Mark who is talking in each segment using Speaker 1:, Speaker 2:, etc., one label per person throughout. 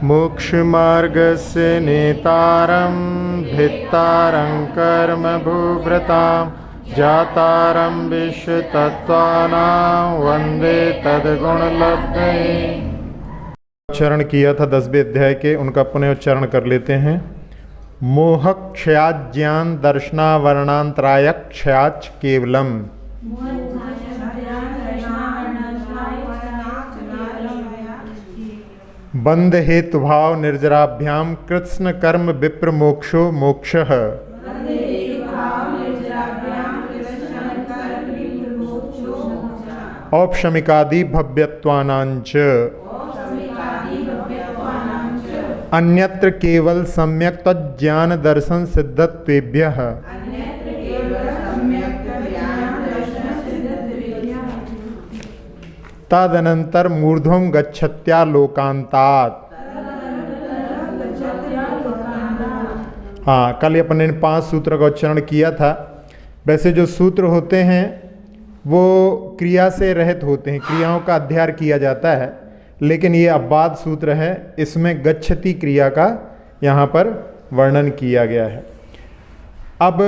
Speaker 1: मोक्षमार्गस्य नेतारं भित्तारं कर्म भूभृतां जातारं विश्वतत्त्वानां वन्दे तद्गुणलब्धये। उच्चारण किया था 10वें अध्याय के, उनका पुनः उच्चारण कर लेते हैं। मोह क्षयात् ज्ञान दर्शनावरणांतराय क्षयाच् केवलम। बंध हेतु भाव निर्जराभ्याम कृत्स्न कर्म विप्र मोक्षो मोक्षः। औपशमिकादि भव्यत्वानांच अन्यत्र केवल सम्यक तज्ज्ञान दर्शन सिद्धत्वेभ्यः। तदनंतर मूर्ध्वं गच्छत्या लोकांतात्। हाँ, कल अपने 5 सूत्र का उच्चारण किया था। वैसे जो सूत्र होते हैं वो क्रिया से रहित होते हैं, क्रियाओं का अध्ययन किया जाता है, लेकिन ये अबाध सूत्र है, इसमें गच्छति क्रिया का यहाँ पर वर्णन किया गया है। अब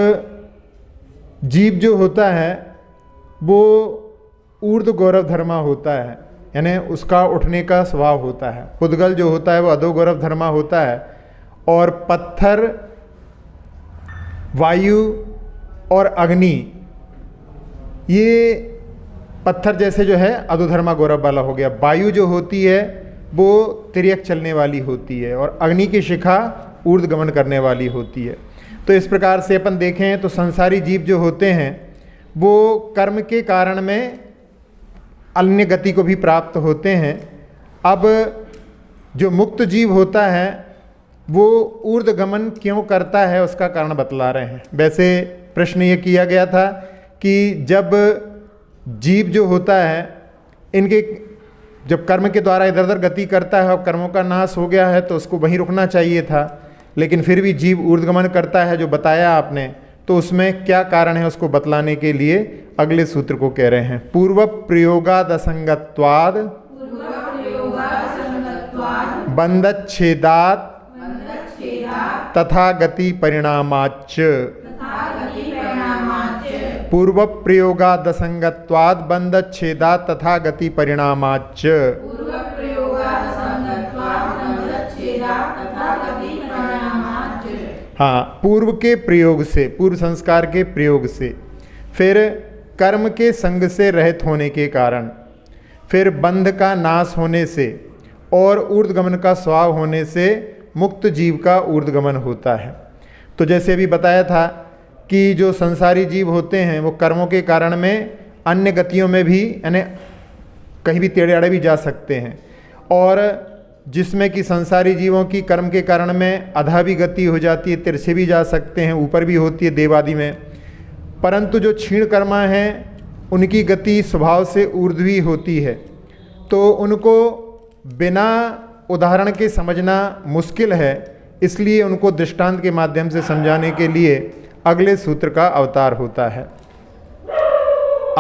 Speaker 1: जीव जो होता है वो ऊर्ध्व गौरव धर्मा होता है, यानी उसका उठने का स्वभाव होता है। पुद्गल जो होता है वो अधो गौरव धर्मा होता है, और पत्थर, वायु और अग्नि, ये पत्थर जैसे जो है अधोधर्मा गौरव वाला हो गया। वायु जो होती है वो तिर्यक चलने वाली होती है, और अग्नि की शिखा ऊर्ध्व गमन करने वाली होती है। तो इस प्रकार से अपन देखें तो संसारी जीव जो होते हैं वो कर्म के कारण में अन्य गति को भी प्राप्त होते हैं। अब जो मुक्त जीव होता है वो ऊर्ध्व गमन क्यों करता है उसका कारण बतला रहे हैं। वैसे प्रश्न ये किया गया था कि जब जीव जो होता है इनके जब कर्म के द्वारा इधर उधर गति करता है और कर्मों का नाश हो गया है तो उसको वहीं रुकना चाहिए था, लेकिन फिर भी जीव ऊर्ध्वगमन करता है, जो बताया आपने। तो उसमें क्या कारण है उसको बतलाने के लिए अगले सूत्र को कह रहे हैं। पूर्व प्रयोगादसंगत्वाद बंधच्छेदात् तथा गति परिणामाच्च। पूर्व प्रयोगादसंगत्वाद बंधच्छेदात् तथा गति परिणामाच्च। हाँ, पूर्व के प्रयोग से, पूर्व संस्कार के प्रयोग से, फिर कर्म के संग से रहित होने के कारण, फिर बंध का नाश होने से और ऊर्ध्वगमन का स्वभाव होने से मुक्त जीव का ऊर्ध्वगमन होता है। तो जैसे अभी बताया था कि जो संसारी जीव होते हैं वो कर्मों के कारण में अन्य गतियों में भी, यानी कहीं भी टेढ़े आड़े भी जा सकते हैं, और जिसमें कि संसारी जीवों की कर्म के कारण में अधा भी गति हो जाती है, तिरछे भी जा सकते हैं, ऊपर भी होती है देव आदि में। परंतु जो क्षीण कर्मा हैं उनकी गति स्वभाव से ऊर्ध्वी होती है, तो उनको बिना उदाहरण के समझना मुश्किल है। इसलिए उनको दृष्टांत के माध्यम से समझाने के लिए अगले सूत्र का अवतार होता है।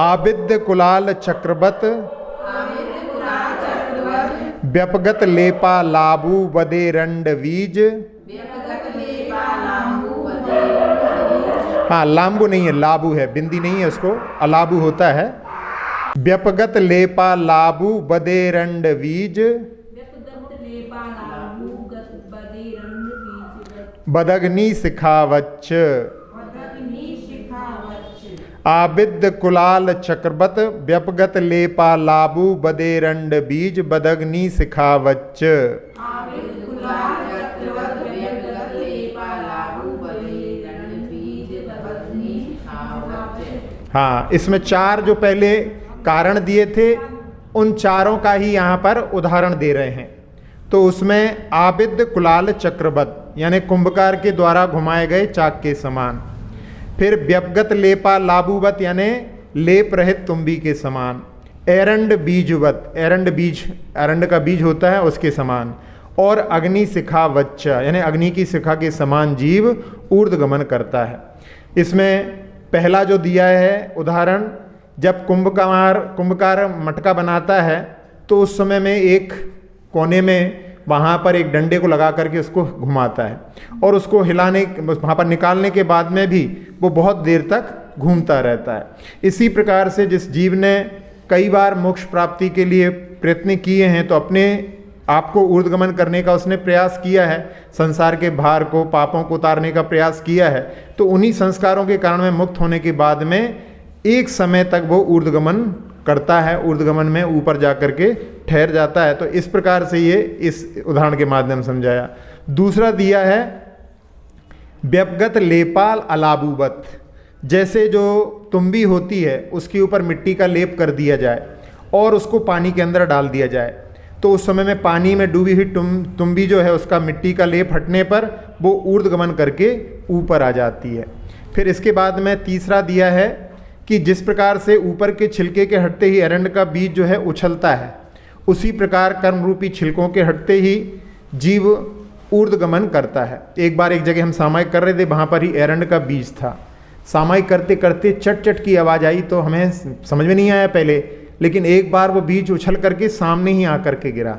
Speaker 1: आविद्य कुलाल चक्रवत व्यपगत लेपा लाबू बदे रंड बीज। हाँ, लांबू नहीं है, लाबू है, बिंदी नहीं है, उसको अलाबू होता है। व्यपगत लेपा लाबू बदे रंड बीज बदग्नि सिखावच्च। आविद्य कुलाल चक्रवत व्यपगत लेपा लाबू बदे रंड बीज बदग्नि सिखावच्च। हाँ, इसमें 4 जो पहले कारण दिए थे उन चारों का ही यहाँ पर उदाहरण दे रहे हैं। तो उसमें आविद्य कुलाल चक्रवत यानी कुंभकार के द्वारा घुमाए गए चाक के समान, फिर व्यपगत लेपा लाबूवत यानी लेप रहित तुम्बी के समान, एरंड बीजवत, एरंड बीज, एरंड का बीज होता है उसके समान, और अग्नि शिखा वच्चा यानी अग्नि की शिखा के समान जीव ऊर्ध्वगमन करता है। इसमें पहला जो दिया है उदाहरण, जब कुंभकार मटका बनाता है तो उस समय में एक कोने में वहाँ पर एक डंडे को लगा करके उसको घुमाता है, और उसको हिलाने, वहाँ पर निकालने के बाद में भी वो बहुत देर तक घूमता रहता है। इसी प्रकार से जिस जीव ने कई बार मोक्ष प्राप्ति के लिए प्रयत्न किए हैं, तो अपने आपको ऊर्ध्वगमन करने का उसने प्रयास किया है, संसार के भार को, पापों को उतारने का प्रयास किया है, तो उन्हीं संस्कारों के कारण में मुक्त होने के बाद में एक समय तक वो ऊर्ध्वगमन करता है, ऊर्ध्वगमन में ऊपर जा कर के ठहर जाता है। तो इस प्रकार से ये इस उदाहरण के माध्यम समझाया। दूसरा दिया है व्यपगत लेपाल अलाबूबत, जैसे जो तुम्बी होती है उसके ऊपर मिट्टी का लेप कर दिया जाए और उसको पानी के अंदर डाल दिया जाए, तो उस समय में पानी में डूबी हुई तुम्बी जो है उसका मिट्टी का लेप हटने पर वो ऊर्ध्वगमन करके ऊपर आ जाती है। फिर इसके बाद में तीसरा दिया है कि जिस प्रकार से ऊपर के छिलके के हटते ही एरंड का बीज जो है उछलता है, उसी प्रकार कर्म रूपी छिलकों के हटते ही जीव ऊर्ध्वगमन करता है। एक बार एक जगह हम सामायिक कर रहे थे, वहाँ पर ही एरंड का बीज था। सामायिक करते करते चट चट की आवाज़ आई तो हमें समझ में नहीं आया पहले, लेकिन एक बार वो बीज उछल करके सामने ही आकर के गिरा,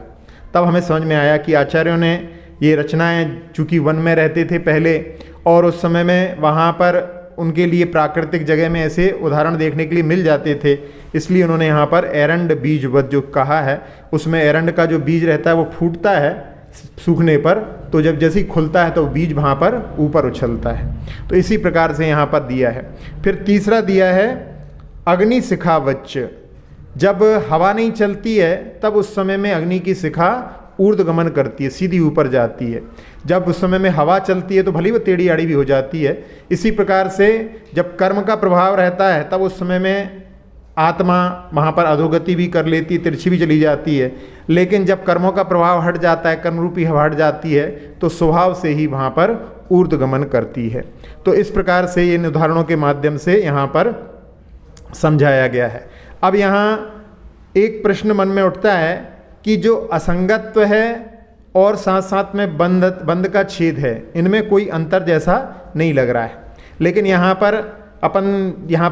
Speaker 1: तब हमें समझ में आया कि आचार्यों ने ये रचनाएं, चूँकि वन में रहते थे पहले और उस समय में वहाँ पर उनके लिए प्राकृतिक जगह में ऐसे उदाहरण देखने के लिए मिल जाते थे, इसलिए उन्होंने यहाँ पर एरंड बीजवत जो कहा है, उसमें एरंड का जो बीज रहता है वो फूटता है सूखने पर, तो जब जैसे ही खुलता है तो बीज वहाँ पर ऊपर उछलता है। तो इसी प्रकार से यहाँ पर दिया है। फिर तीसरा दिया है अग्नि शिखा वच्च, जब हवा नहीं चलती है तब उस समय में अग्नि की शिखा ऊर्ध्वगमन करती है, सीधी ऊपर जाती है। जब उस समय में हवा चलती है तो भली वो टेढ़ी आड़ी भी हो जाती है। इसी प्रकार से जब कर्म का प्रभाव रहता है तब उस समय में आत्मा वहाँ पर अधोगति भी कर लेती है, तिरछी भी चली जाती है, लेकिन जब कर्मों का प्रभाव हट जाता है, कर्म रूपी हवा हट जाती है, तो स्वभाव से ही वहाँ पर ऊर्ध्वगमन करती है। तो इस प्रकार से इन उदाहरणों के माध्यम से यहाँ पर समझाया गया है। अब यहाँ एक प्रश्न मन में उठता है कि जो असंगत्व है और साथ साथ में बंध का छेद है, इनमें कोई अंतर जैसा नहीं लग रहा है, लेकिन यहाँ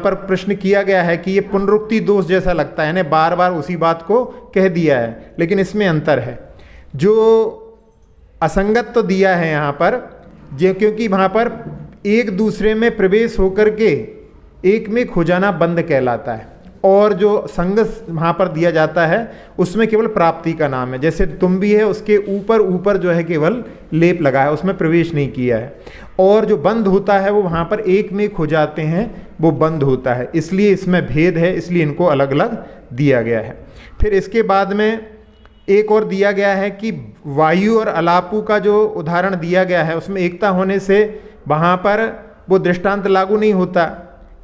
Speaker 1: पर प्रश्न किया गया है कि ये पुनरुक्ति दोष जैसा लगता है, यानी बार बार उसी बात को कह दिया है, लेकिन इसमें अंतर है। जो असंगत्व दिया है यहाँ पर, क्योंकि वहाँ पर एक दूसरे में प्रवेश होकर के एक में खो जाना बंध कहलाता है, और जो संग वहाँ पर दिया जाता है उसमें केवल प्राप्ति का नाम है। जैसे तुम्बी है उसके ऊपर जो है केवल लेप लगा है, उसमें प्रवेश नहीं किया है, और जो बंध होता है वो वहाँ पर एक में खो जाते हैं, वो बंध होता है। इसलिए इसमें भेद है, इसलिए इनको अलग अलग दिया गया है। फिर इसके बाद में एक और दिया गया है कि वायु और अलापू का जो उदाहरण दिया गया है उसमें एकता होने से वहाँ पर वो दृष्टांत लागू नहीं होता,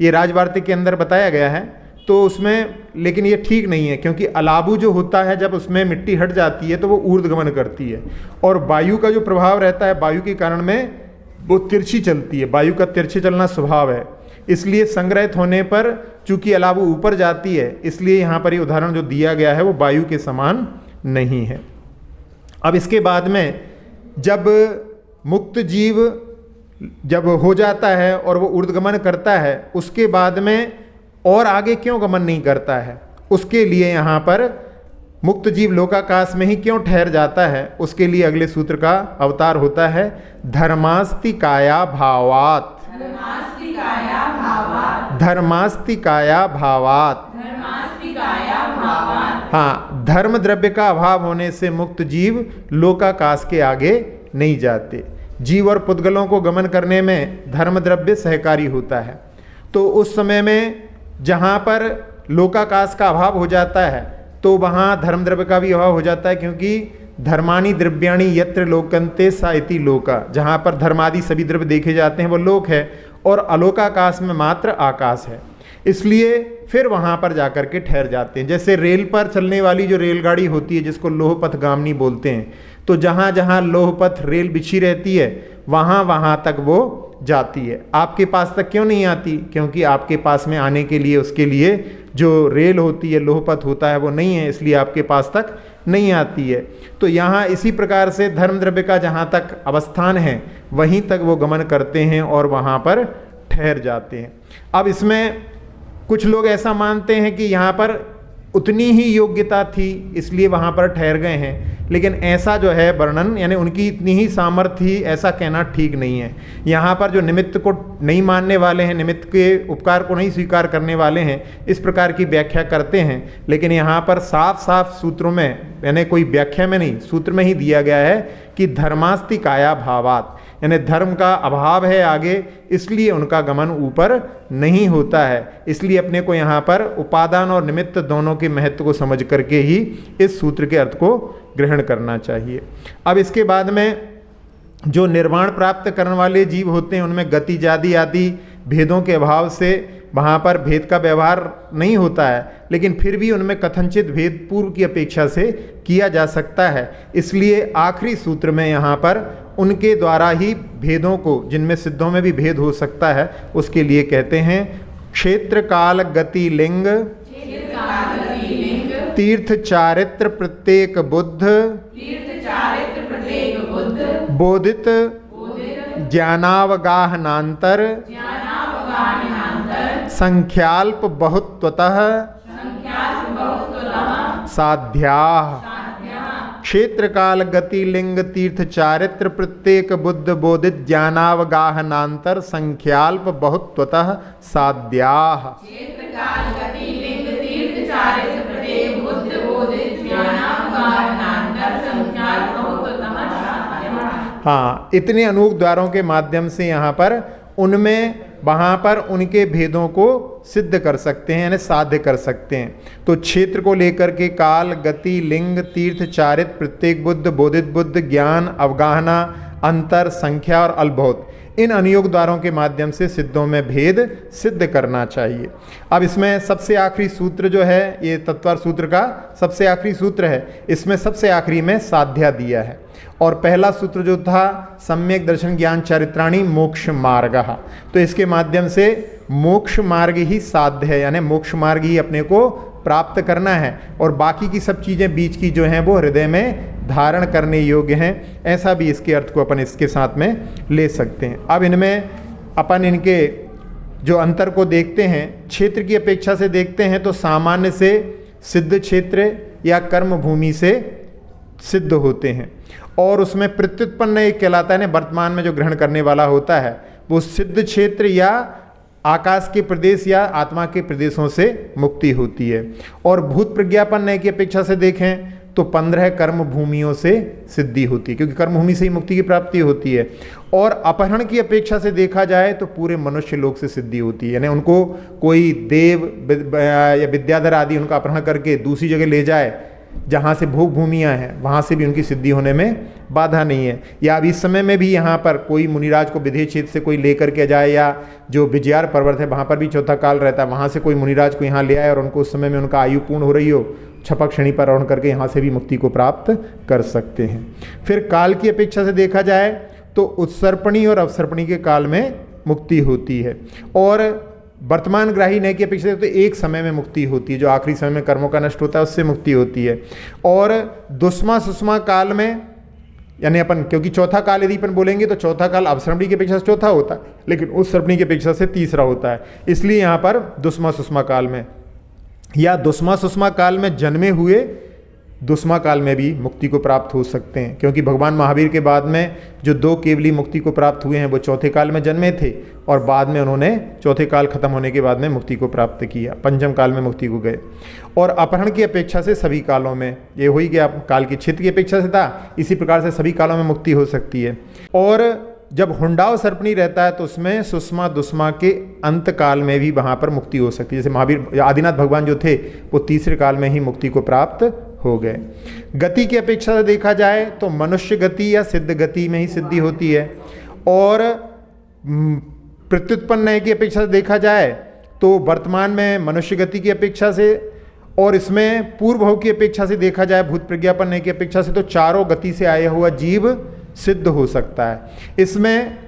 Speaker 1: ये राजवार्तिक के अंदर बताया गया है, तो उसमें लेकिन ये ठीक नहीं है, क्योंकि अलाबू जो होता है जब उसमें मिट्टी हट जाती है तो वो ऊर्ध्वगमन करती है, और वायु का जो प्रभाव रहता है वायु के कारण में वो तिरछी चलती है, वायु का तिरछे चलना स्वभाव है। इसलिए संग्रहित होने पर चूंकि अलाबू ऊपर जाती है, इसलिए यहाँ पर ये उदाहरण जो दिया गया है वो वायु के समान नहीं है। अब इसके बाद में जब मुक्त जीव जब हो जाता है और वो ऊर्ध्वगमन करता है, उसके बाद में और आगे क्यों गमन नहीं करता है, उसके लिए यहाँ पर मुक्त जीव लोकाकाश में ही क्यों ठहर जाता है, उसके लिए अगले सूत्र का अवतार होता है धर्मास्तिकाया भावात। धर्मास्तिकाया भावात। हाँ, धर्म द्रव्य का अभाव होने से मुक्त जीव लोकाकाश के आगे नहीं जाते। जीव और पुद्गलों को गमन करने में धर्म द्रव्य सहकारी होता है, तो उस समय में जहाँ पर लोकाकाश का अभाव हो जाता है तो वहाँ धर्म द्रव्य का भी अभाव हो जाता है, क्योंकि धर्मानी द्रव्याणी यत्र लोकंते सा इति लोका, जहाँ पर धर्मादि सभी द्रव्य देखे जाते हैं वो लोक है, और अलोकाकाश में मात्र आकाश है। इसलिए फिर वहाँ पर जाकर के ठहर जाते हैं। जैसे रेल पर चलने वाली जो रेलगाड़ी होती है जिसको लोहपथ गामनी बोलते हैं, तो जहाँ जहाँ लोहपथ रेल बिछी रहती है वहाँ वहाँ तक वो जाती है। आपके पास तक क्यों नहीं आती? क्योंकि आपके पास में आने के लिए उसके लिए जो रेल होती है, लोहपथ होता है, वो नहीं है, इसलिए आपके पास तक नहीं आती है। तो यहाँ इसी प्रकार से धर्म द्रव्य का जहाँ तक अवस्थान है वहीं तक वो गमन करते हैं और वहाँ पर ठहर जाते हैं। अब इसमें कुछ लोग ऐसा मानते हैं कि यहाँ पर उतनी ही योग्यता थी इसलिए वहाँ पर ठहर गए हैं, लेकिन ऐसा जो है वर्णन, यानी उनकी इतनी ही सामर्थ्य थी, ऐसा कहना ठीक नहीं है। यहाँ पर जो निमित्त को नहीं मानने वाले हैं, निमित्त के उपकार को नहीं स्वीकार करने वाले हैं, इस प्रकार की व्याख्या करते हैं, लेकिन यहाँ पर साफ साफ सूत्रों में, यानी कोई व्याख्या में नहीं, सूत्र में ही दिया गया है कि धर्मास्ति काया भावात, यानी धर्म का अभाव है आगे, इसलिए उनका गमन ऊपर नहीं होता है। इसलिए अपने को यहाँ पर उपादान और निमित्त दोनों के महत्व को समझ करके ही इस सूत्र के अर्थ को ग्रहण करना चाहिए। अब इसके बाद में जो निर्वाण प्राप्त करने वाले जीव होते हैं उनमें गति जाति आदि भेदों के अभाव से वहाँ पर भेद का व्यवहार नहीं होता है, लेकिन फिर भी उनमें कथनचित भेद पूर्व की अपेक्षा से किया जा सकता है। इसलिए आखिरी सूत्र में यहाँ पर उनके द्वारा ही भेदों को, जिनमें सिद्धों में भी भेद हो सकता है, उसके लिए कहते हैं क्षेत्र काल गति लिंग तीर्थ चारित्र प्रत्येक बुद्ध बोधित ज्ञानावगाहनांतर संख्याल्प बहुत्वतः साध्याः। क्षेत्र काल गति लिंग तीर्थ चारित्र प्रत्येक बुद्ध बोधित ज्ञानावगाहनांतर संख्याल्प बहुत्वतः साध्याः। हाँ, इतने अनूक द्वारों के माध्यम से यहाँ पर उनमें वहाँ पर उनके भेदों को सिद्ध कर सकते हैं, यानी साध्य कर सकते हैं। तो क्षेत्र को लेकर के काल गति लिंग तीर्थ चारित्र प्रत्येक बुद्ध बोधित बुद्ध ज्ञान अवगाहना अंतर संख्या और अल्भौत, इन अनुयोग द्वारों के माध्यम से सिद्धों में भेद सिद्ध करना चाहिए। अब इसमें सबसे आखिरी सूत्र जो है, ये तत्वार सूत्र का सबसे आखिरी सूत्र है, इसमें सबसे आखिरी में साध्या दिया है। और पहला सूत्र जो था सम्यक दर्शन ज्ञान चारित्राणी मोक्ष मार्ग, तो इसके माध्यम से मोक्ष मार्ग ही साध्य है, यानी मोक्ष मार्ग ही अपने को प्राप्त करना है, और बाकी की सब चीज़ें बीच की जो हैं वो हृदय में धारण करने योग्य हैं। ऐसा भी इसके अर्थ को अपन इसके साथ में ले सकते हैं। अब इनमें अपन इनके जो अंतर को देखते हैं, क्षेत्र की अपेक्षा से देखते हैं तो सामान्य से सिद्ध क्षेत्र या कर्म भूमि से सिद्ध होते हैं, और उसमें प्रत्युत्पन्न एक कहलाता है, वर्तमान में जो ग्रहण करने वाला होता है वो सिद्ध क्षेत्र या आकाश के प्रदेश या आत्मा के प्रदेशों से मुक्ति होती है। और भूत प्रज्ञापन नय की अपेक्षा से देखें तो 15 कर्म भूमियों से सिद्धि होती है, क्योंकि कर्म भूमि से ही मुक्ति की प्राप्ति होती है। और अपहरण की अपेक्षा से देखा जाए तो पूरे मनुष्य लोक से सिद्धि होती है, यानी उनको कोई देव या विद्याधर आदि उनका अपहरण करके दूसरी जगह ले जाए जहाँ से भोग भूमियाँ हैं, वहाँ से भी उनकी सिद्धि होने में बाधा नहीं है। या अब इस समय में भी यहाँ पर कोई मुनिराज को विदेह क्षेत्र से कोई लेकर के जाए, या जो विजयार पर्वत है वहाँ पर भी चौथा काल रहता है, वहाँ से कोई मुनिराज को यहाँ ले आए और उनको उस समय में उनका आयु पूर्ण हो रही हो, छपक श्रेणी पर आरोहण करके यहाँ से भी मुक्ति को प्राप्त कर सकते हैं। फिर काल की अपेक्षा से देखा जाए तो उत्सर्पणी और अवसर्पणी के काल में मुक्ति होती है, और वर्तमान ग्राही नय की अपेक्षा से तो एक समय में मुक्ति होती है, जो आखिरी समय में कर्मों का नष्ट होता है उससे मुक्ति होती है। और दुष्मा सुषमा काल में, यानी अपन क्योंकि चौथा काल यदि अपन बोलेंगे तो चौथा काल अवसर्पणी की अपेक्षा से चौथा होता है, लेकिन उत्सर्पणी की अपेक्षा से तीसरा होता है, इसलिए यहाँ पर दुष्मा सुषमा काल में या दुष्मा सुषमा काल में जन्मे हुए दुष्मा काल में भी मुक्ति को प्राप्त हो सकते हैं, क्योंकि भगवान महावीर के बाद में जो 2 केवली मुक्ति को प्राप्त हुए हैं वो चौथे काल में जन्मे थे, और बाद में उन्होंने चौथे काल खत्म होने के बाद में मुक्ति को प्राप्त किया, पंचम काल में मुक्ति को गए। और अपहरण की अपेक्षा से सभी कालों में, ये हो ही गया काल की क्षेत्र की अपेक्षा से था, इसी प्रकार से सभी कालों में मुक्ति हो सकती है। और जब हुंडाव सर्पणी रहता है तो उसमें सुषमा दुष्मा के अंत काल में भी वहाँ पर मुक्ति हो सकती है। जैसे महावीर आदिनाथ भगवान जो थे वो तीसरे काल में ही मुक्ति को प्राप्त हो गए। गति की अपेक्षा से देखा जाए तो मनुष्य गति या सिद्ध गति में ही सिद्धि होती है, और प्रत्युत्पन्न नय की अपेक्षा से देखा जाए तो वर्तमान में मनुष्य गति की अपेक्षा से, और इसमें पूर्व भाव की अपेक्षा से देखा जाए भूत प्रज्ञापन नय की अपेक्षा से, तो चारों गति से आया हुआ जीव सिद्ध हो सकता है। इसमें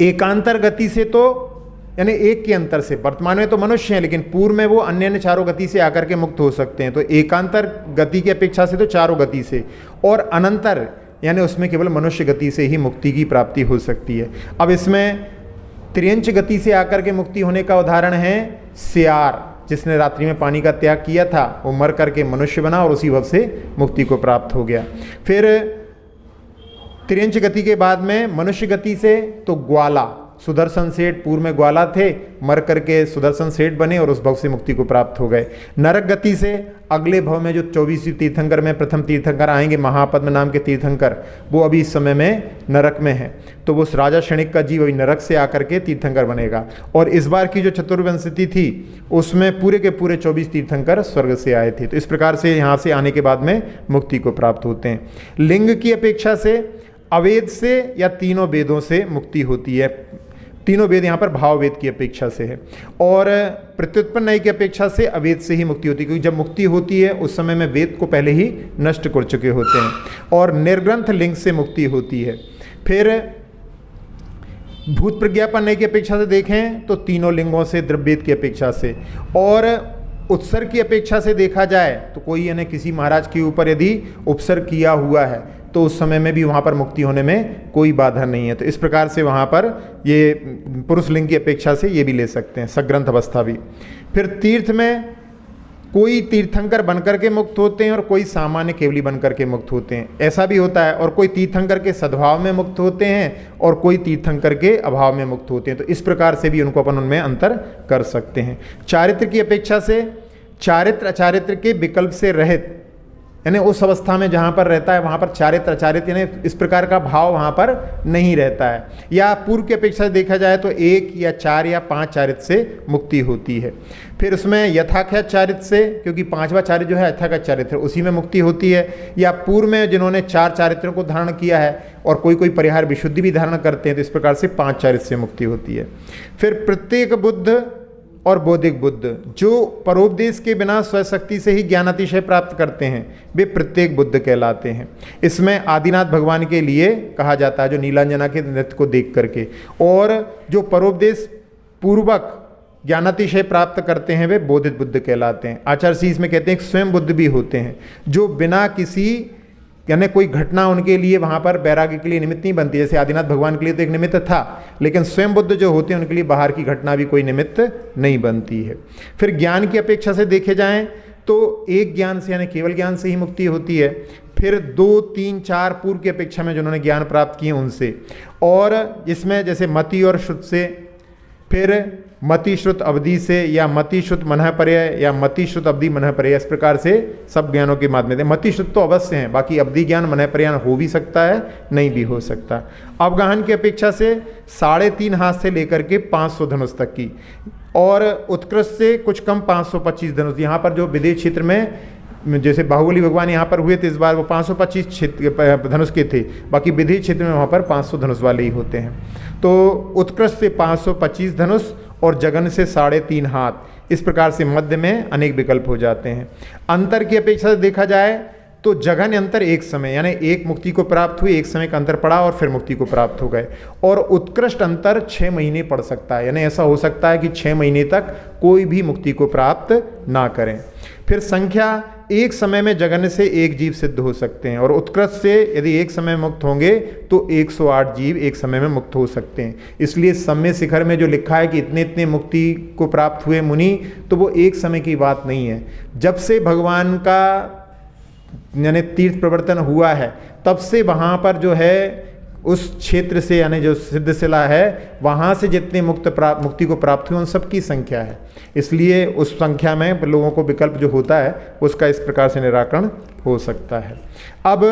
Speaker 1: एकांतर गति से तो यानी एक के अंतर से, वर्तमान में तो मनुष्य हैं लेकिन पूर्व में वो अन्य चारों गति से आकर के मुक्त हो सकते हैं, तो एकांतर गति की अपेक्षा से तो चारों गति से, और अनंतर यानी उसमें केवल मनुष्य गति से ही मुक्ति की प्राप्ति हो सकती है। अब इसमें त्रियंच गति से आकर के मुक्ति होने का उदाहरण है सियार, जिसने रात्रि में पानी का त्याग किया था वो मर करके मनुष्य बना और उसी भव से मुक्ति को प्राप्त हो गया। फिर त्रियंच गति के बाद में मनुष्य गति से तो ग्वाला, सुदर्शन सेठ पूर्व में ग्वाला थे, मर करके सुदर्शन सेठ बने और उस भव से मुक्ति को प्राप्त हो गए। नरक गति से अगले भव में जो 24 तीर्थंकर में प्रथम तीर्थंकर आएंगे, महापद्म नाम के तीर्थंकर, वो अभी इस समय में नरक में है, तो वो राजा क्षणिक का जीव अभी नरक से आकर के तीर्थंकर बनेगा। और इस बार की जो चतुर्विंशति थी उसमें पूरे के पूरे 24 तीर्थंकर स्वर्ग से आए थे। तो इस प्रकार से यहाँ से आने के बाद में मुक्ति को प्राप्त होते हैं। लिंग की अपेक्षा से अवेद से या तीनों वेदों से मुक्ति होती है। तीनों वेद यहाँ पर भाव वेद की अपेक्षा से है, और प्रत्युत्पन्न न्याय की अपेक्षा से अवेद से ही मुक्ति होती है, क्योंकि जब मुक्ति होती है उस समय में वेद को पहले ही नष्ट कर चुके होते हैं। और निर्ग्रंथ लिंग से मुक्ति होती है। फिर भूत प्रज्ञापन न्याय की अपेक्षा से देखें तो तीनों लिंगों से, द्रव्यवेद की अपेक्षा से। और उत्सर्ग की अपेक्षा से देखा जाए तो कोई यानी किसी महाराज के ऊपर यदि उपसर्ग किया हुआ है तो उस समय में भी वहाँ पर मुक्ति होने में कोई बाधा नहीं है। तो इस प्रकार से वहाँ पर ये पुरुष लिंग की अपेक्षा से ये भी ले सकते हैं, सग्रंथ अवस्था भी। फिर तीर्थ में कोई तीर्थंकर बनकर के मुक्त होते हैं और कोई सामान्य केवली बनकर के मुक्त होते हैं, ऐसा भी होता है। और कोई तीर्थंकर के सद्भाव में मुक्त होते हैं और कोई तीर्थंकर के अभाव में मुक्त होते हैं। तो इस प्रकार से भी उनको अपन उनमें अंतर कर सकते हैं। चारित्र की अपेक्षा से चारित्र अचारित्र के विकल्प से रहित, यानी उस अवस्था में जहाँ पर रहता है वहाँ पर चारित्र अचारित्र यानी इस प्रकार का भाव वहाँ पर नहीं रहता है। या पूर्व की अपेक्षा से देखा जाए तो 1 या 4 या 5 चारित्र से मुक्ति होती है। फिर उसमें यथाख्यात चारित्र से, क्योंकि 5वां चारित्र जो है यथाख्यात चारित्र, उसी में मुक्ति होती है। या पूर्व में जिन्होंने 4 चारित्रों को धारण किया है और कोई कोई परिहार विशुद्धि भी धारण करते हैं, तो इस प्रकार से 5 चारित्र से मुक्ति होती है। फिर प्रत्येक बुद्ध और बौद्धिक बुद्ध जो परोपदेश के बिना स्वशक्ति से ही ज्ञान अतिशय प्राप्त करते हैं, वे प्रत्येक बुद्ध कहलाते हैं। इसमें आदिनाथ भगवान के लिए कहा जाता है, जो नीलांजना के नृत्य को देख करके। और जो परोपदेश पूर्वक ज्ञानातिशय प्राप्त करते हैं वे बोधित बुद्ध कहलाते हैं। आचार्य श्री इसमें कहते हैं कि स्वयं बुद्ध भी होते हैं, जो बिना किसी यानी कोई घटना उनके लिए वहाँ पर वैराग्य के लिए निमित्त नहीं बनती। जैसे आदिनाथ भगवान के लिए तो एक निमित्त था, लेकिन स्वयं बुद्ध जो होते हैं उनके लिए बाहर की घटना भी कोई निमित्त नहीं बनती है। फिर ज्ञान की अपेक्षा से देखे जाएं तो एक ज्ञान से यानी केवल ज्ञान से ही मुक्ति होती है। फिर 2, 3, 4 पूर्व की अपेक्षा में जिन्होंने ज्ञान प्राप्त किए उनसे, और इसमें जैसे मति और श्रुत से, फिर मति श्रुत अवधि से, या मति श्रुत मनः पर्यय, या मति श्रुत अवधि मनः पर्यय, इस प्रकार से सब ज्ञानों के माध्यम से। मति श्रुत तो अवश्य हैं, बाकी अवधि ज्ञान मनः पर्यय हो भी सकता है, नहीं भी हो सकता। अवगाहन की अपेक्षा से 3.5 हाथ से लेकर के 500 धनुष तक की, और उत्कृष्ट से कुछ कम 525 धनुष। यहाँ पर जो विदेश क्षेत्र में जैसे बाहुबली भगवान यहाँ पर हुए थे इस बार, वो 525 धनुष के थे, बाकी विदेश क्षेत्र में वहाँ पर 500 धनुष वाले ही होते हैं। तो उत्कृष्ट से 525 धनुष और जगन से 3.5 हाथ, इस प्रकार से मध्य में अनेक विकल्प हो जाते हैं। अंतर की अपेक्षा से देखा जाए तो जघन अंतर एक समय, यानी एक मुक्ति को प्राप्त हुई, एक समय का अंतर पड़ा और फिर मुक्ति को प्राप्त हो गए। और उत्कृष्ट अंतर 6 महीने पड़ सकता है, यानी ऐसा हो सकता है कि 6 महीने तक कोई भी मुक्ति को प्राप्त ना करें। फिर संख्या एक समय में जगन से एक जीव सिद्ध हो सकते हैं, और उत्कृष्ट से यदि एक समय मुक्त होंगे तो 108 जीव एक समय में मुक्त हो सकते हैं। इसलिए सम्य शिखर में जो लिखा है कि इतने इतने मुक्ति को प्राप्त हुए मुनि, तो वो एक समय की बात नहीं है। जब से भगवान का यानी तीर्थ प्रवर्तन हुआ है तब से वहाँ पर जो है उस क्षेत्र से यानी जो सिद्धशिला है वहाँ से जितने मुक्ति को प्राप्त हुए उन सबकी संख्या है। इसलिए उस संख्या में लोगों को विकल्प जो होता है उसका इस प्रकार से निराकरण हो सकता है। अब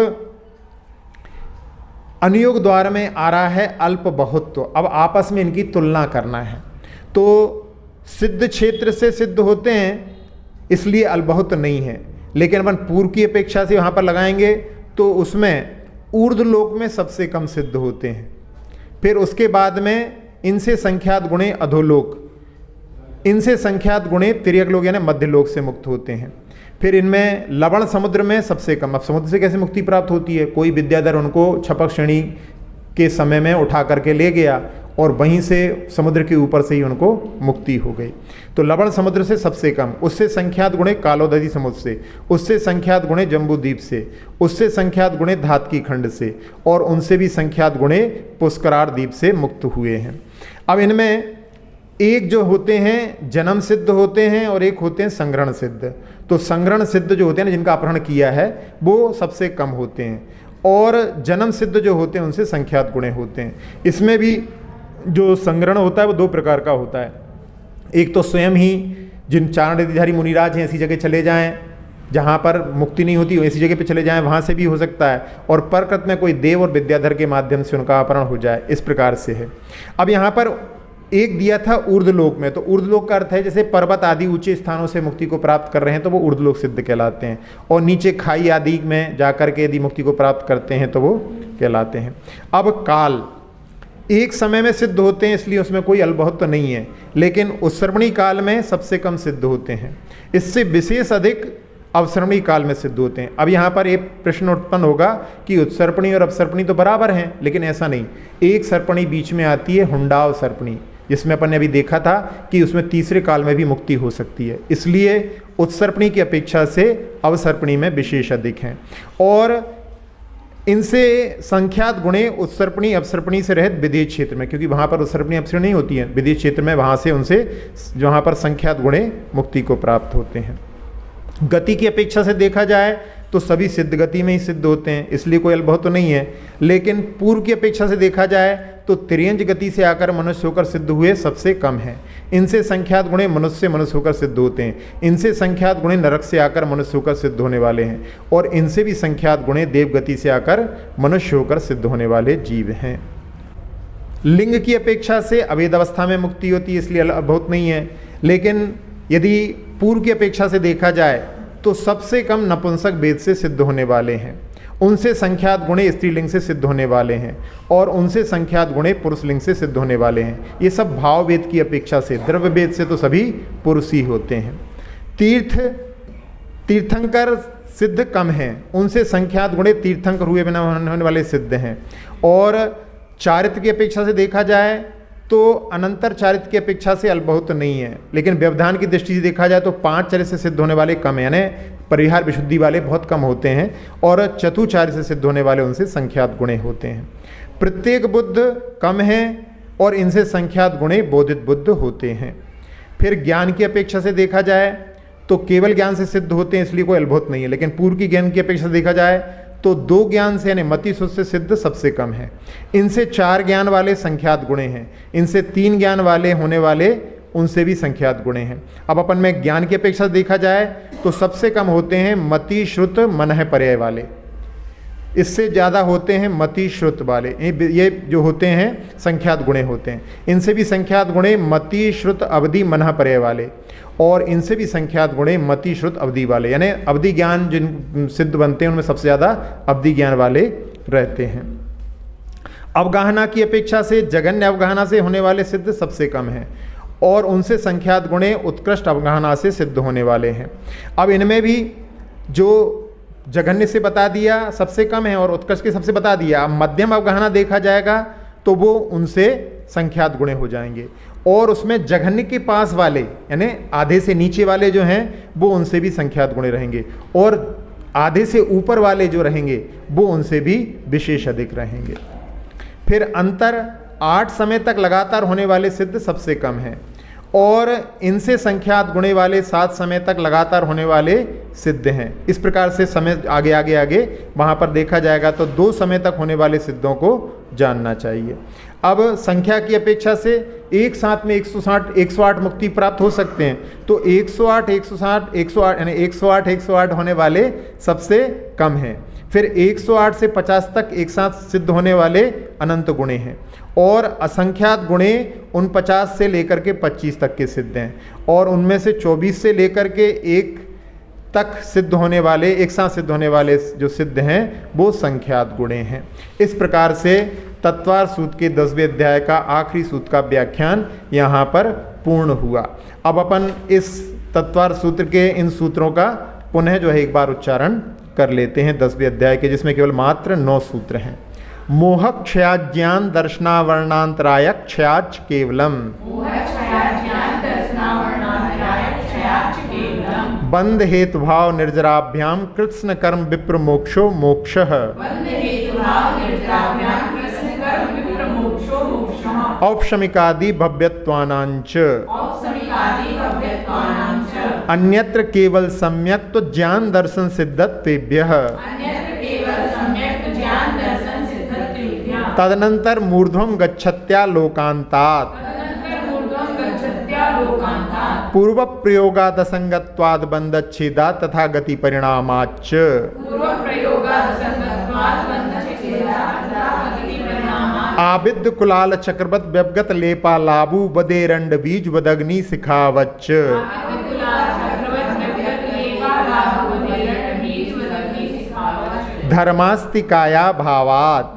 Speaker 1: अनुयोग द्वार में आ रहा है अल्प बहुत्व। अब आपस में इनकी तुलना करना है। तो सिद्ध क्षेत्र से सिद्ध होते हैं इसलिए अल्पहुत नहीं है, लेकिन अपन पूर्व की अपेक्षा से वहाँ पर लगाएंगे तो उसमें ऊर्ध्वलोक में सबसे कम सिद्ध होते हैं। फिर उसके बाद में इनसे संख्यात गुणे अधोलोक, इनसे संख्यात गुणे तिर्यक लोक यानी मध्य लोक से मुक्त होते हैं। फिर इनमें लवण समुद्र में सबसे कम। अब समुद्र से कैसे मुक्ति प्राप्त होती है? कोई विद्याधर उनको छपक श्रेणी के समय में उठा करके ले गया और वहीं से समुद्र के ऊपर से ही उनको मुक्ति हो गई। तो लवण समुद्र से सबसे कम, उससे संख्यात गुणे कालोदधि समुद्र से, उससे संख्यात गुणे जम्बूद्वीप से, उससे संख्यात गुणे धातकी खंड से, और उनसे भी संख्यात गुणे पुष्करार द्वीप से मुक्त हुए हैं। अब इनमें एक जो होते हैं जन्म सिद्ध होते हैं और एक होते हैं संग्रहण सिद्ध। तो संग्रहण सिद्ध जो होते हैं ना, जिनका अपहरण किया है, वो सबसे कम होते हैं, और जन्म सिद्ध जो होते हैं उनसे संख्यात गुणे होते हैं। इसमें भी जो संग्रहण होता है वो दो प्रकार का होता है। एक तो स्वयं ही जिन चारण रिद्धिधारी मुनिराज हैं ऐसी जगह चले जाएं जहाँ पर मुक्ति नहीं होती, ऐसी जगह पे चले जाएं, वहाँ से भी हो सकता है, और परकृत में कोई देव और विद्याधर के माध्यम से उनका अपहरण हो जाए, इस प्रकार से है। अब यहाँ पर एक दिया था ऊर्ध्वलोक में, तो ऊर्ध्वलोक का अर्थ है जैसे पर्वत आदि ऊंचे स्थानों से मुक्ति को प्राप्त कर रहे हैं तो वो ऊर्ध्वलोक सिद्ध कहलाते हैं, और नीचे खाई आदि में जाकर के यदि मुक्ति को प्राप्त करते हैं तो वो कहलाते हैं। अब काल एक समय में सिद्ध होते हैं, इसलिए उसमें कोई अलबहुत तो नहीं है, लेकिन उत्सर्पणी काल में सबसे कम सिद्ध होते हैं, इससे विशेष अधिक अवसर्पणी काल में सिद्ध होते हैं। अब यहाँ पर एक प्रश्न उत्पन्न होगा कि उत्सर्पणी और अवसर्पणी तो बराबर हैं, लेकिन ऐसा नहीं। एक सर्पणी बीच में आती है, हुंडाव सर्पणी, जिसमें अपन ने अभी देखा था कि उसमें तीसरे काल में भी मुक्ति हो सकती है, इसलिए उत्सर्पणी की अपेक्षा से अवसर्पणी में विशेष अधिक हैं। और इनसे संख्यात गुणे उत्सर्पणी अवसर्पणी से रहित विदेश क्षेत्र में, क्योंकि वहाँ पर उत्सर्पणी अवसर्पणी नहीं होती है, विदेश क्षेत्र में वहाँ से उनसे जहाँ पर संख्यात गुणे मुक्ति को प्राप्त होते हैं। गति की अपेक्षा से देखा जाए तो सभी सिद्ध गति में ही सिद्ध होते हैं, इसलिए कोई अलबहुत तो नहीं है, लेकिन पूर्व की अपेक्षा से देखा जाए तो त्रियंज गति से आकर मनुष्य होकर सिद्ध हुए सबसे कम है। इनसे संख्यात गुणे मनुष्य होकर सिद्ध होते हैं, इनसे संख्यात गुणे नरक से आकर मनुष्य होकर सिद्ध होने वाले हैं, और इनसे भी संख्यात गुणे देव गति से आकर मनुष्य होकर सिद्ध होने वाले जीव हैं। लिंग की अपेक्षा से अवेद अवस्था में मुक्ति होती है, इसलिए अलबहुत नहीं है, लेकिन यदि पूर्व की अपेक्षा से देखा जाए तो सबसे कम नपुंसक वेद से सिद्ध होने वाले हैं, उनसे संख्यात गुणे स्त्रीलिंग से सिद्ध होने वाले हैं, और उनसे संख्यात गुणे पुरुष लिंग से सिद्ध होने वाले हैं। ये सब भाव वेद की अपेक्षा से, द्रव्य वेद से तो सभी पुरुष ही होते हैं। तीर्थंकर सिद्ध कम हैं, उनसे संख्यात गुणे तीर्थंकर हुए बिना होने वाले सिद्ध हैं। और चारित्र की अपेक्षा से देखा जाए तो अनंतर चारित्र की अपेक्षा से अलबहुत नहीं है, लेकिन व्यवधान की दृष्टि से देखा जाए तो 5 चरित्र से सिद्ध होने वाले कम है, यानी परिहार विशुद्धि वाले बहुत कम होते हैं, और चतुचार्य से सिद्ध होने वाले उनसे संख्यात गुणे होते हैं। प्रत्येक बुद्ध कम है और इनसे संख्यात गुणे बोधित बुद्ध होते हैं। फिर ज्ञान की अपेक्षा से देखा जाए तो केवल ज्ञान से सिद्ध होते हैं, इसलिए कोई अलबहुत नहीं है, लेकिन पूर्व की ज्ञान की अपेक्षा से देखा जाए तो 2 ज्ञान से यानी मति सुध से सिद्ध सबसे कम है। इनसे 4 ज्ञान वाले संख्यात गुणे हैं, इनसे 3 ज्ञान वाले होने वाले उनसे भी संख्यात गुणे हैं। अब अपन में ज्ञान की अपेक्षा से देखा जाए तो सबसे कम होते हैं मति श्रुत मनः पर्याय वाले, इससे ज़्यादा होते हैं मति श्रुत वाले, ये जो होते हैं संख्यात गुणे होते हैं। इनसे भी संख्यात गुणे मति श्रुत अवधि मनः पर्याय वाले, और इनसे भी संख्यात गुणे मति श्रुत अवधि वाले, यानी अवधि ज्ञान जिन सिद्ध बनते हैं उनमें सबसे ज़्यादा अवधि ज्ञान वाले रहते हैं। अवगाहना की अपेक्षा से जगन्य अवगाहना से होने वाले सिद्ध सबसे कम हैं, और उनसे संख्यात गुणे उत्कृष्ट अवगाहना से सिद्ध होने वाले हैं। अब इनमें भी जो जघन्य से बता दिया सबसे कम है और उत्कृष्ट के सबसे बता दिया, अब मध्यम अवगाहना देखा जाएगा तो वो उनसे संख्यात गुणे हो जाएंगे, और उसमें जघन्य के पास वाले यानी आधे से नीचे वाले जो हैं वो उनसे भी संख्यात गुणे रहेंगे, और आधे से ऊपर वाले जो रहेंगे वो उनसे भी विशेष अधिक रहेंगे। फिर अंतर 8 समय तक लगातार होने वाले सिद्ध सबसे कम हैं, और इनसे संख्यात गुणे वाले 7 समय तक लगातार होने वाले सिद्ध हैं। इस प्रकार से समय आगे आगे आगे वहाँ पर देखा जाएगा तो 2 समय तक होने वाले सिद्धों को जानना चाहिए। अब संख्या की अपेक्षा से एक साथ में 108 मुक्ति प्राप्त हो सकते हैं, तो 108 यानी 108 होने वाले सबसे कम हैं। फिर 108 से 50 तक एक साथ सिद्ध होने वाले अनंत गुणे हैं, और असंख्यात गुणे 49 से लेकर के 25 तक के सिद्ध हैं, और उनमें से 24 से लेकर के 1 तक सिद्ध होने वाले, एक साथ सिद्ध होने वाले जो सिद्ध हैं वो संख्यात गुणे हैं। इस प्रकार से तत्वार सूत्र के 10वें अध्याय का आखिरी सूत्र का व्याख्यान यहाँ पर पूर्ण हुआ। अब अपन इस तत्वार सूत्र के इन सूत्रों का पुनः जो है एक बार उच्चारण कर लेते हैं 10वें अध्याय के, जिसमें केवल मात्र 9 सूत्र हैं। मोह क्षयाज्ञान दर्शनावर्णांतराय क्षयाच केवलम, बंध हेतु भाव निर्जराभ्याम कृत्स्न कर्म विप्र मोक्षो मोक्षः। औपशमिकादि भव्यत्वानांच अन्यत्र केवल सम्यक तो ज्ञान दर्शन सिद्धत्वेभ्यः तदनंतर मूर्ध्वं गच्छत्या लोकांतात् पूर्व प्रयोगादसंगत्वाद बंधच्छेदा तथा गति परिणामाच्च आविद्ध कुलाल चक्रवत व्यवगत लेपा लाभु बदेरंड बीज वदग्नि सिखावच्च धर्मास्तिकाया भावात्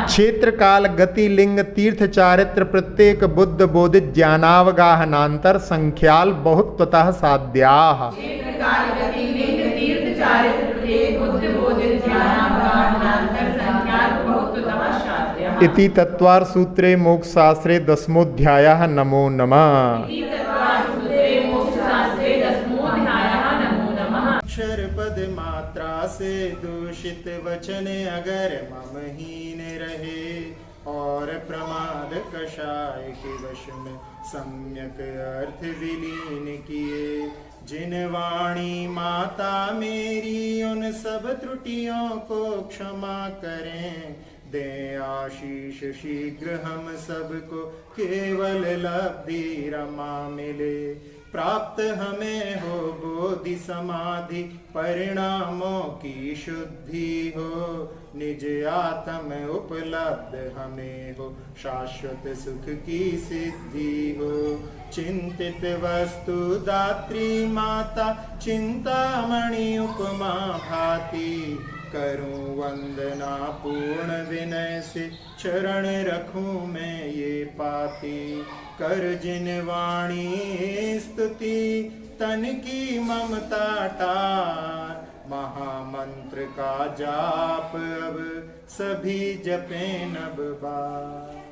Speaker 1: क्षेत्र काल गति लिंग तीर्थ चारित्र प्रत्येक बुद्ध बोधित ज्ञानावगाहनांतर संख्याल बहुत्वतः साध्याः इति तत्वार सूत्रे मोक्ष शास्त्रे दशमोऽध्यायः। नमो नमः। अक्षर पद मात्रा से दूषित वचन अगर मम हीन रहे और प्रमाद कषाय के वश में सम्यक अर्थ विलीन किए, जिन वाणी माता मेरी उन सब त्रुटियों को क्षमा करें, दे आशीष शीघ्र हम सबको केवल लब्धि रमा मिले, प्राप्त हमें हो बोधि समाधि परिणामों की शुद्धि हो, निज आत्म उपलब्ध हमें हो शाश्वत सुख की सिद्धि हो, चिंतित वस्तु दात्री माता चिंतामणि उपमा भाति, करूं वंदना पूर्ण विनय से चरण रखूं मैं ये पाती, कर जिन वाणी स्तुति तन की ममता टार, महामंत्र का जाप अब सभी जपें नब बार।